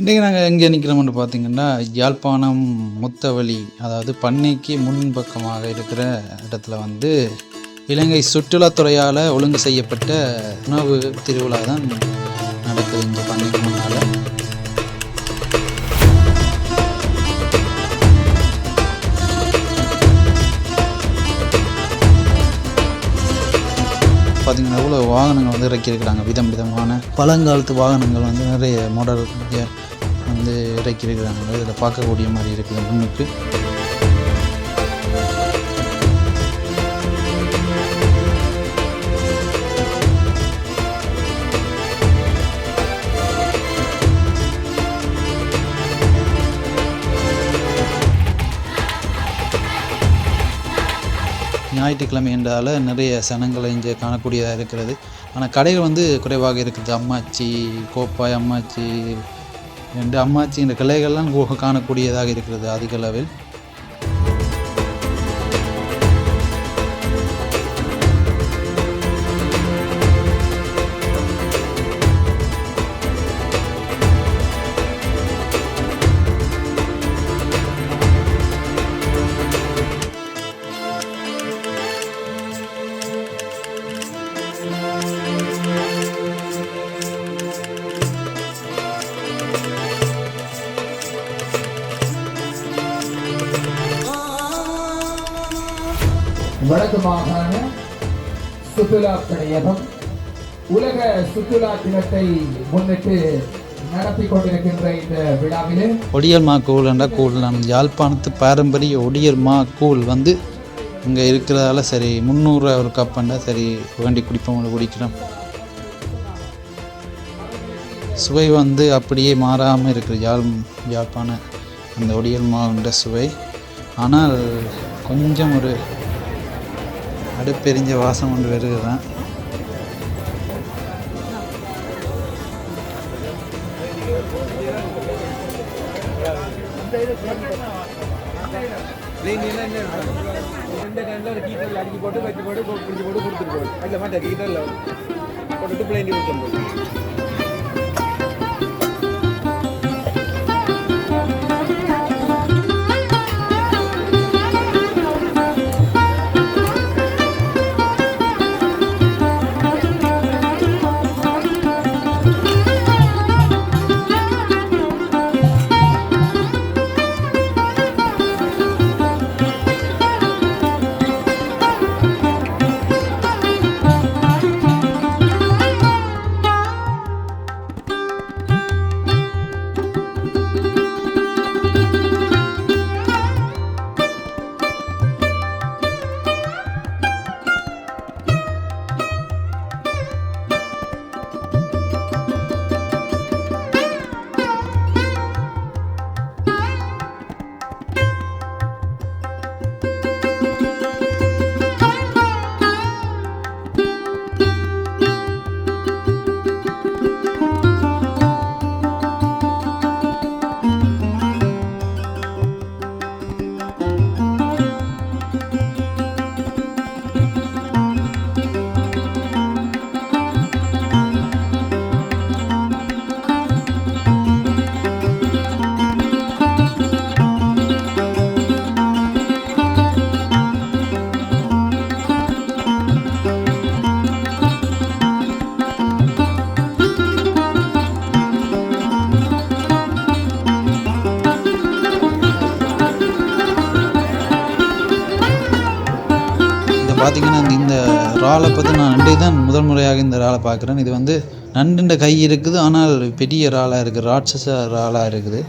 இன்றைக்கி நாங்கள் எங்கே நிற்கிறோம்னு பார்த்தீங்கன்னா, யாழ்ப்பாணம் முத்தவழி, அதாவது பண்ணைக்கு முன்பக்கமாக இருக்கிற இடத்துல வந்து இலங்கை சுற்றுலாத்துறையால் ஒழுங்கு செய்யப்பட்ட உணவு திருவிழா தான் நடக்குது இந்த பண்ணைக்கு முன்னால். பார்த்திங்கன்னா எவ்வளோ வாகனங்கள் வந்து இறக்கியிருக்கிறாங்க. விதம் விதமான பழங்காலத்து வாகனங்கள் வந்து நிறைய மாடல் வந்து இறக்கியிருக்கிறாங்க. இதில் பார்க்கக்கூடிய மாதிரி இருக்குது முன்னுக்கு. ஞாயிற்றுக்கிழமை என்றால் நிறைய சனங்களை இங்கே காணக்கூடியதாக இருக்கிறது. ஆனால் கடைகள் வந்து குறைவாக இருக்குது. அம்மாச்சி, கோப்பாய் அம்மாச்சி என்று அம்மாச்சி இந்த கிளைகள்லாம் காணக்கூடியதாக இருக்கிறது அதிக அளவில். வடக்கு மாகாண சுற்றுலா கடையகம் உலக சுற்றுலா தினத்தை முன்னிட்டு நடத்தி கொண்டிருக்கின்ற இந்த விழாவிலே ஒடியல் மா கூழ் என்ற கூழ் யாழ்ப்பாணத்து பாரம்பரிய ஒடியல் மா கூழ் வந்து இங்கே இருக்கிறதால சரி 300 ஒரு கப்புண்டா சரி வேண்டி குடிப்போம், குடிக்கிறோம். சுவை வந்து அப்படியே மாறாமல் இருக்குது யாழ்ப்பாண அந்த ஒடியல் மாவுன்ற சுவை. ஆனால் கொஞ்சம் ஒரு அடுப்பெரிஞ்ச வாசம் கொண்டு வருது தான். பார்த்திங்கன்னா இந்த இறாலை பற்றி நான் நண்டை தான் முதல் முறையாக இந்த இறாலை பார்க்குறேன். இது வந்து நண்டுன்ற கை இருக்குது, ஆனால் பெரிய இறாலாக இருக்குது, ராட்சச இறாலாக இருக்குது.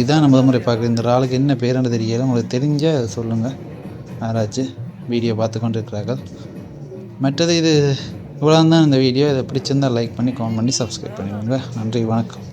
இதான் நான் முதல் முறை பார்க்குறேன். இந்த இறாலுக்கு என்ன பேருன்னு தெரியல. உங்களுக்கு தெரிஞ்ச சொல்லுங்கள் யாராச்சும் வீடியோ பார்த்து கொண்டு இருக்கிறார்கள். மற்றது இது இவ்வளோ தான் இந்த வீடியோ. இதை பிடிச்சிருந்தால் லைக் பண்ணி கமெண்ட் பண்ணி சப்ஸ்கிரைப் பண்ணிடுங்க. நன்றி, வணக்கம்.